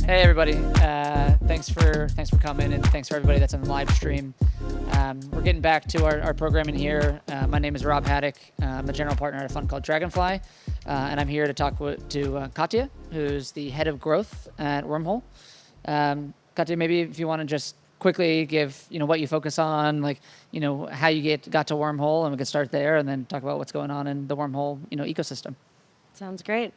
Hey everybody, thanks for coming, and thanks for everybody that's on the live stream. We're getting back to our programming here. My name is Rob Haddock. I'm a general partner at a fund called Dragonfly, and I'm here to talk to Katya, who's the head of growth at Wormhole. Katya, maybe if you want to just quickly give what you focus on, like how you got to Wormhole, and we could start there, and then talk about what's going on in the Wormhole ecosystem. Sounds great.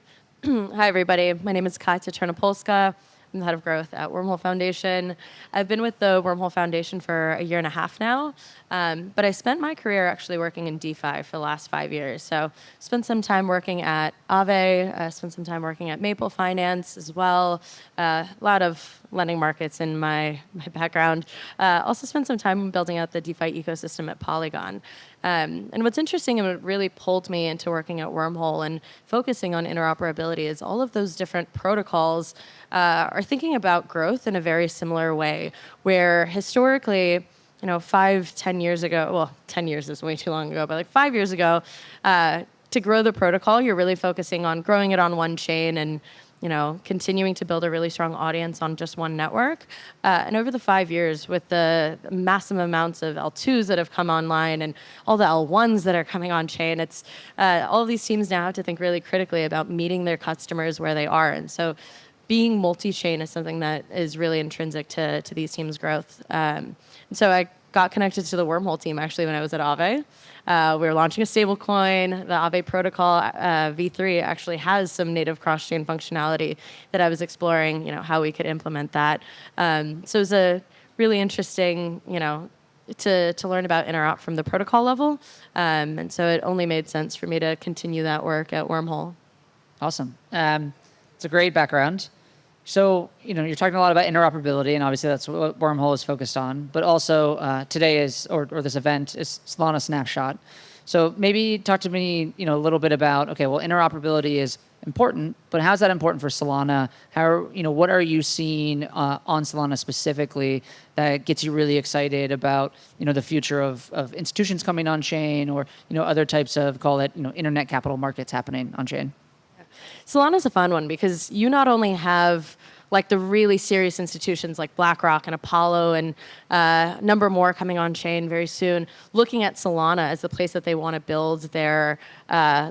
Hi, everybody. My name is Katya Ternopolska. I'm the head of growth at Wormhole Foundation. I've been with the Wormhole Foundation for a year and a half now, but I spent my career actually working in DeFi for the last 5 years. So spent some time working at Aave, spent some time working at Maple Finance as well. A lot of lending markets in my background. Also spent some time building out the DeFi ecosystem at Polygon. And what's interesting and what really pulled me into working at Wormhole and focusing on interoperability is all of those different protocols are thinking about growth in a very similar way, where historically, 5-10 years ago, well, 10 years is way too long ago, but like 5 years ago, to grow the protocol, you're really focusing on growing it on one chain and continuing to build a really strong audience on just one network. And over the 5 years, with the massive amounts of L2s that have come online and all the L1s that are coming on chain, it's all of these teams now have to think really critically about meeting their customers where they are. And so being multi-chain is something that is really intrinsic to these teams' growth. And so I got connected to the Wormhole team actually when I was at Aave. We were launching a stablecoin. The Aave protocol V3 actually has some native cross-chain functionality that I was exploring, how we could implement that. So it was a really interesting, to learn about interop from the protocol level. And so it only made sense for me to continue that work at Wormhole. Awesome. It's a great background. So, you're talking a lot about interoperability, and obviously that's what Wormhole is focused on. But also today or this event is Solana Snapshot. So maybe talk to me, a little bit about, okay, well, interoperability is important, but how's that important for Solana? What are you seeing on Solana specifically that gets you really excited about, the future of institutions coming on chain, or, other types of, call it, internet capital markets happening on chain? Solana's a fun one because you not only have like the really serious institutions like BlackRock and Apollo and a number more coming on chain very soon, looking at Solana as the place that they want to build their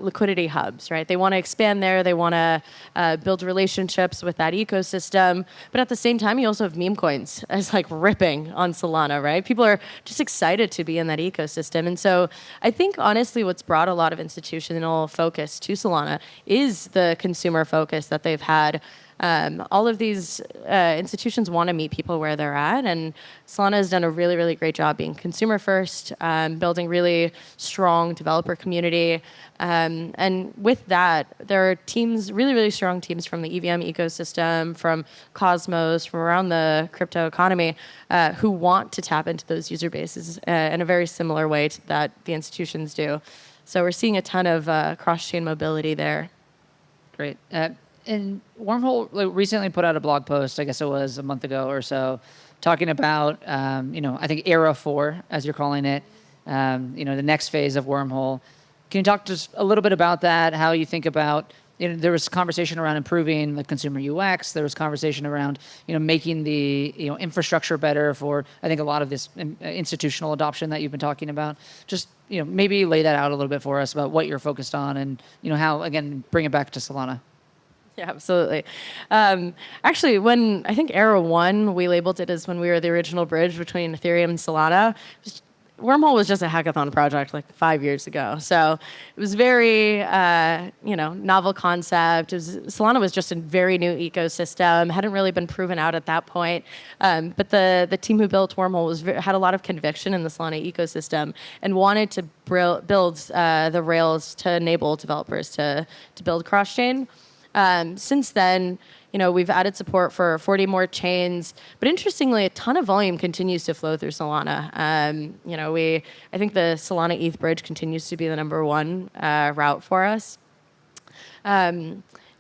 liquidity hubs, right? They want to expand there. They want to build relationships with that ecosystem. But at the same time, you also have meme coins as like ripping on Solana, right? People are just excited to be in that ecosystem. And so I think honestly what's brought a lot of institutional focus to Solana is the consumer focus that they've had. All of these institutions want to meet people where they're at, and Solana has done a really, really great job being consumer first, building really strong developer community. And with that, there are teams, really, really strong teams from the EVM ecosystem, from Cosmos, from around the crypto economy, who want to tap into those user bases in a very similar way that the institutions do. So we're seeing a ton of cross-chain mobility there. Great. And Wormhole recently put out a blog post, I guess it was a month ago or so, talking about, I think Era 4, as you're calling it, the next phase of Wormhole. Can you talk just a little bit about that, how you think about, there was conversation around improving the consumer UX. There was conversation around, making the, infrastructure better for, I think, a lot of this institutional adoption that you've been talking about. Just, maybe lay that out a little bit for us about what you're focused on and, how, again, bring it back to Solana. Yeah, absolutely. Actually, when I think Era 1, we labeled it as when we were the original bridge between Ethereum and Solana. Wormhole was just a hackathon project like 5 years ago. So it was very, novel concept. Solana was just a very new ecosystem, hadn't really been proven out at that point. But the team who built Wormhole had a lot of conviction in the Solana ecosystem and wanted to build the rails to enable developers to build cross-chain. Since then, we've added support for 40 more chains, but interestingly, a ton of volume continues to flow through Solana. I think the Solana ETH bridge continues to be the number one route for us.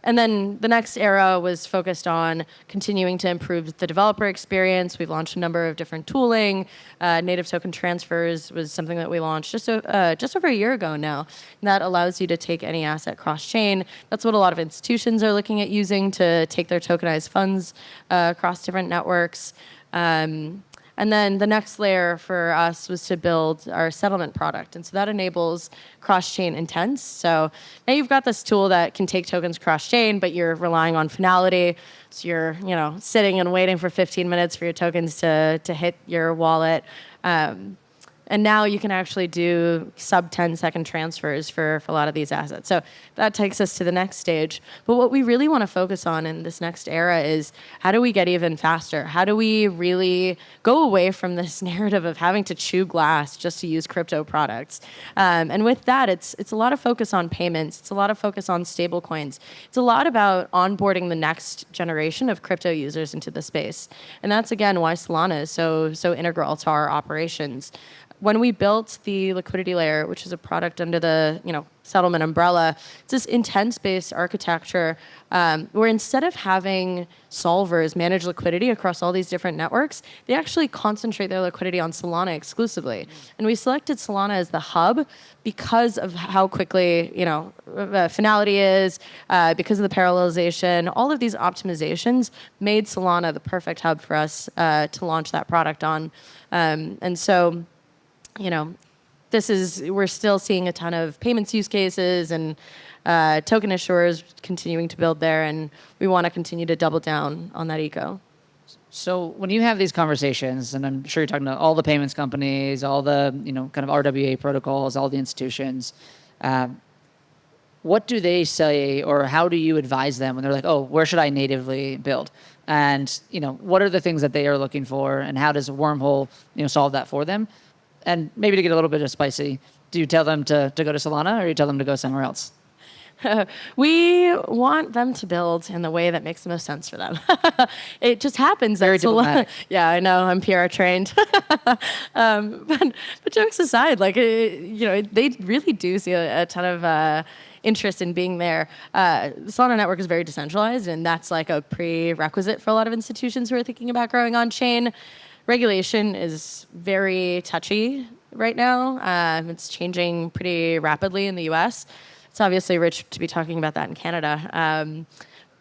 And then the next era was focused on continuing to improve the developer experience. We've launched a number of different tooling. Native token transfers was something that we launched just over a year ago now. And that allows you to take any asset cross-chain. That's what a lot of institutions are looking at using to take their tokenized funds across different networks. And then the next layer for us was to build our settlement product. And so that enables cross-chain intents. So now you've got this tool that can take tokens cross-chain, but you're relying on finality. So you're, sitting and waiting for 15 minutes for your tokens to hit your wallet. And now you can actually do sub 10-second transfers for a lot of these assets. So that takes us to the next stage. But what we really want to focus on in this next era is how do we get even faster? How do we really go away from this narrative of having to chew glass just to use crypto products? And with that, it's a lot of focus on payments. It's a lot of focus on stable coins. It's a lot about onboarding the next generation of crypto users into the space. And that's, again, why Solana is so integral to our operations. When we built the liquidity layer, which is a product under the settlement umbrella, it's this intent-based architecture where instead of having solvers manage liquidity across all these different networks, they actually concentrate their liquidity on Solana exclusively. And we selected Solana as the hub because of how quickly finality is, because of the parallelization. All of these optimizations made Solana the perfect hub for us to launch that product on. And so we're still seeing a ton of payments use cases and token issuers continuing to build there, and we want to continue to double down on that eco. So when you have these conversations, and I'm sure you're talking to all the payments companies, all the kind of RWA protocols, all the institutions, what do they say, or how do you advise them when they're like, oh, where should I natively build? And what are the things that they are looking for, and how does Wormhole solve that for them? And maybe to get a little bit of spicy, do you tell them to go to Solana, or you tell them to go somewhere else? We want them to build in the way that makes the most sense for them. It just happens. Very diplomatic. Yeah, I know. I'm PR trained. But jokes aside, they really do see a ton of interest in being there. Solana network is very decentralized, and that's like a prerequisite for a lot of institutions who are thinking about growing on chain. Regulation is very touchy right now. It's changing pretty rapidly in the US. It's obviously rich to be talking about that in Canada.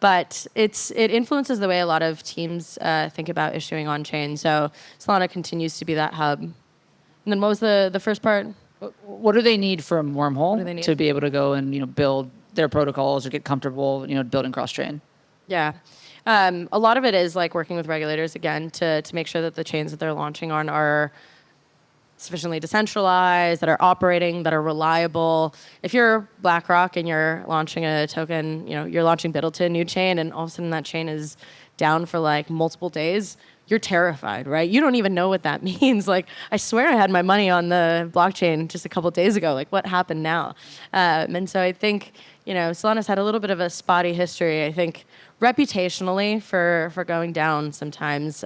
But it influences the way a lot of teams think about issuing on-chain. So Solana continues to be that hub. And then what was the first part? What do they need from Wormhole need? to be able to go and build their protocols or get comfortable building cross-chain? Yeah. A lot of it is like working with regulators, again, to make sure that the chains that they're launching on are sufficiently decentralized, that are operating, that are reliable. If you're BlackRock and you're launching a token, you're launching BUIDL to a new chain, and all of a sudden that chain is down for like multiple days, you're terrified, right? You don't even know what that means. Like, I swear I had my money on the blockchain just a couple days ago. Like, what happened now? And so I think, Solana's had a little bit of a spotty history, I think, reputationally for going down sometimes.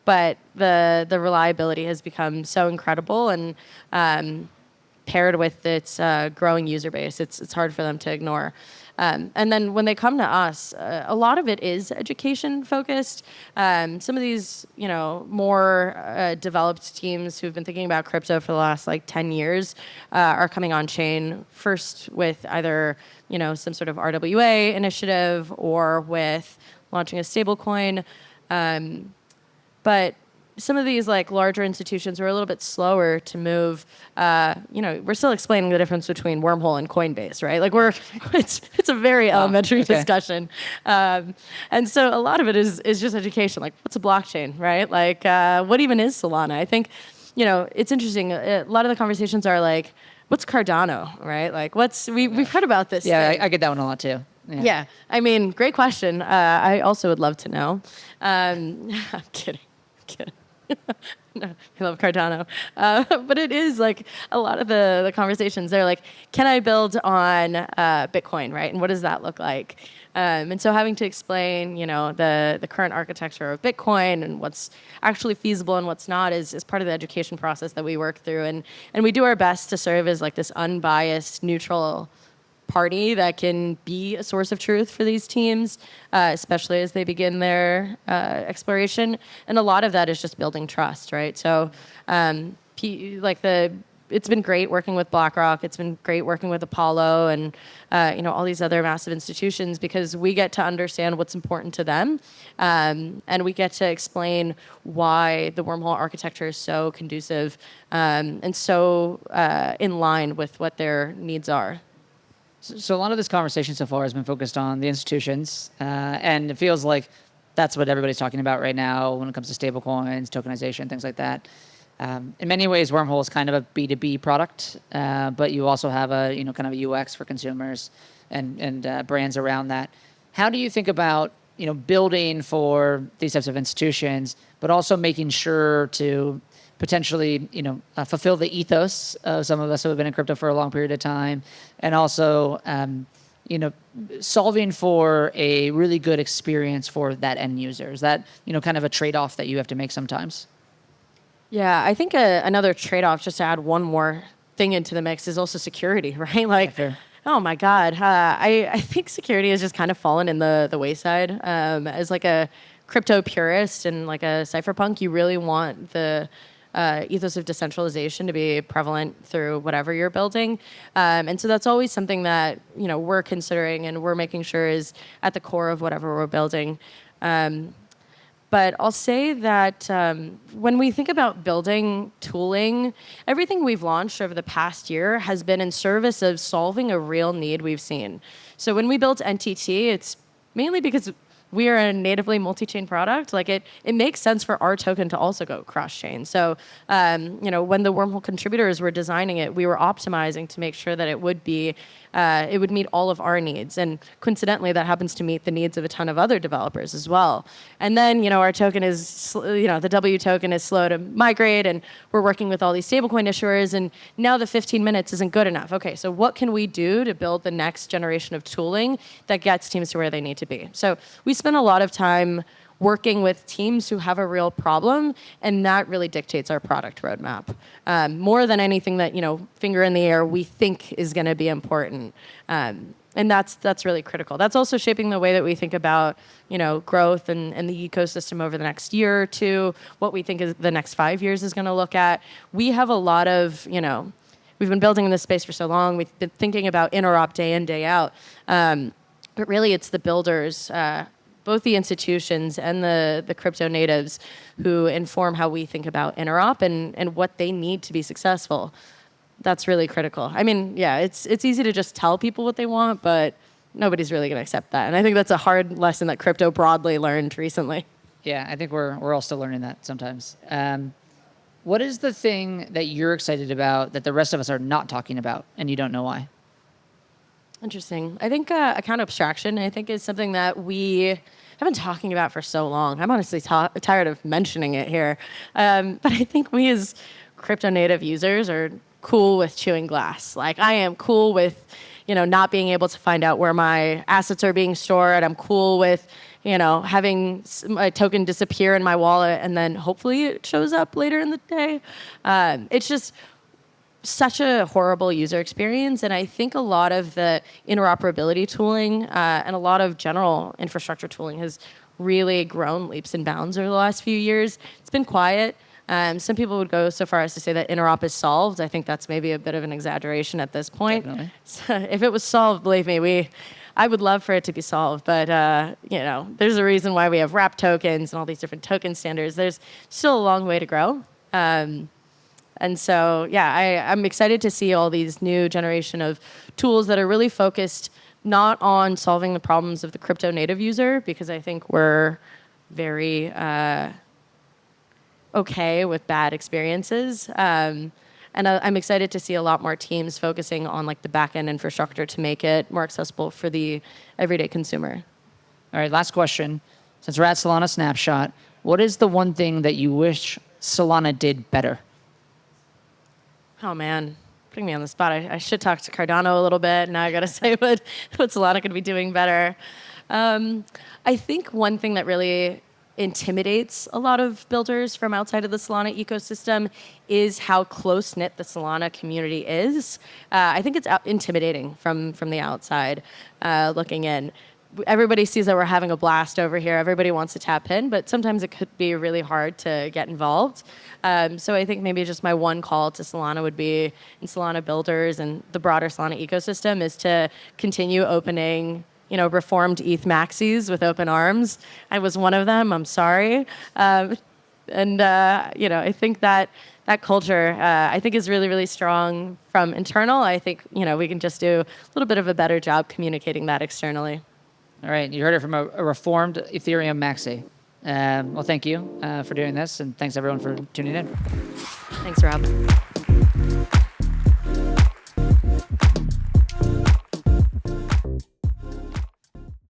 But the reliability has become so incredible, and paired with its growing user base, it's hard for them to ignore. And then when they come to us, a lot of it is education focused. Some of these, more developed teams who've been thinking about crypto for the last 10 years are coming on chain first with either, some sort of RWA initiative or with launching a stablecoin. But some of these larger institutions are a little bit slower to move. We're still explaining the difference between Wormhole and Coinbase, right? It's a very elementary discussion. And so a lot of it is just education. What's a blockchain, right? What even is Solana? I think, it's interesting. A lot of the conversations are what's Cardano, right? We've heard about this. Yeah, I get that one a lot too. Yeah. I mean, great question. I also would love to know. I'm kidding. No, I love Cardano. But it is a lot of the conversations. They're can I build on Bitcoin, right? And what does that look like? And so having to explain, the current architecture of Bitcoin and what's actually feasible and what's not is part of the education process that we work through. And we do our best to serve as this unbiased, neutral party that can be a source of truth for these teams, especially as they begin their exploration. And a lot of that is just building trust, right? So, it's been great working with BlackRock. It's been great working with Apollo and all these other massive institutions, because we get to understand what's important to them, and we get to explain why the Wormhole architecture is so conducive and so in line with what their needs are. So a lot of this conversation so far has been focused on the institutions, and it feels like that's what everybody's talking about right now when it comes to stablecoins, tokenization, things like that. In many ways, Wormhole is kind of a B2B product, but you also have a kind of a UX for consumers and brands around that. How do you think about building for these types of institutions, but also making sure to potentially fulfill the ethos of some of us who have been in crypto for a long period of time, and also solving for a really good experience for that end user? Is that kind of a trade-off that you have to make sometimes? Yeah, I think another trade-off, just to add one more thing into the mix, is also security, right? Like, Fair. oh my God, I think security has just kind of fallen in the wayside. As like a crypto purist and like a cypherpunk, you really want the ethos of decentralization to be prevalent through whatever you're building. And so that's always something that we're considering and we're making sure is at the core of whatever we're building. But I'll say that when we think about building tooling, everything we've launched over the past year has been in service of solving a real need we've seen. So when we built NTT, it's mainly because we are a natively multi-chain product. Like it makes sense for our token to also go cross-chain. So, when the Wormhole contributors were designing it, we were optimizing to make sure that it would be, it would meet all of our needs. And coincidentally, that happens to meet the needs of a ton of other developers as well. And then, our token is, the W token is slow to migrate, and we're working with all these stablecoin issuers. And now the 15 minutes isn't good enough. Okay, so what can we do to build the next generation of tooling that gets teams to where they need to be? So we spend a lot of time working with teams who have a real problem, and that really dictates our product roadmap. More than anything that, finger in the air, we think is going to be important. And that's really critical. That's also shaping the way that we think about, growth and the ecosystem over the next year or two, what we think is the next 5 years is going to look at. We have a lot of, we've been building in this space for so long. We've been thinking about interop day in, day out. But really, it's the builders, both the institutions and the crypto natives, who inform how we think about interop and what they need to be successful. That's really critical. I mean, yeah, it's easy to just tell people what they want, but nobody's really going to accept that. And I think that's a hard lesson that crypto broadly learned recently. Yeah, I think we're all still learning that sometimes. What is the thing that you're excited about that the rest of us are not talking about, and you don't know why? Interesting. I think account abstraction, I think, is something that we have been talking about for so long. I'm honestly tired of mentioning it here. But I think we as crypto native users are cool with chewing glass. Like, I am cool with, not being able to find out where my assets are being stored. I'm cool with, having a token disappear in my wallet and then hopefully it shows up later in the day. It's just such a horrible user experience, and I think a lot of the interoperability tooling and a lot of general infrastructure tooling has really grown leaps and bounds over the last few years. It's been quiet. Some people would go so far as to say that interop is solved. I think that's maybe a bit of an exaggeration at this point. Definitely. So if it was solved, believe me, I would love for it to be solved, but there's a reason why we have wrap tokens and all these different token standards. There's still a long way to grow. And so, yeah, I'm excited to see all these new generation of tools that are really focused not on solving the problems of the crypto native user, because I think we're very okay with bad experiences. And I'm excited to see a lot more teams focusing on like the back-end infrastructure to make it more accessible for the everyday consumer. All right, last question. Since we're at Solana Snapshot, what is the one thing that you wish Solana did better? Oh man, putting me on the spot. I should talk to Cardano a little bit. Now I got to say what Solana could be doing better. I think one thing that really intimidates a lot of builders from outside of the Solana ecosystem is how close-knit the Solana community is. I think it's intimidating from the outside looking in. Everybody sees that we're having a blast over here. Everybody wants to tap in, but sometimes it could be really hard to get involved. So I think maybe just my one call to Solana would be, and Solana builders and the broader Solana ecosystem, is to continue opening, reformed ETH maxis with open arms. I was one of them. I'm sorry. I think that culture, I think, is really, really strong from internal. I think, we can just do a little bit of a better job communicating that externally. All right, you heard it from a reformed Ethereum maxi. Well, thank you for doing this, and thanks everyone for tuning in. Thanks, Rob.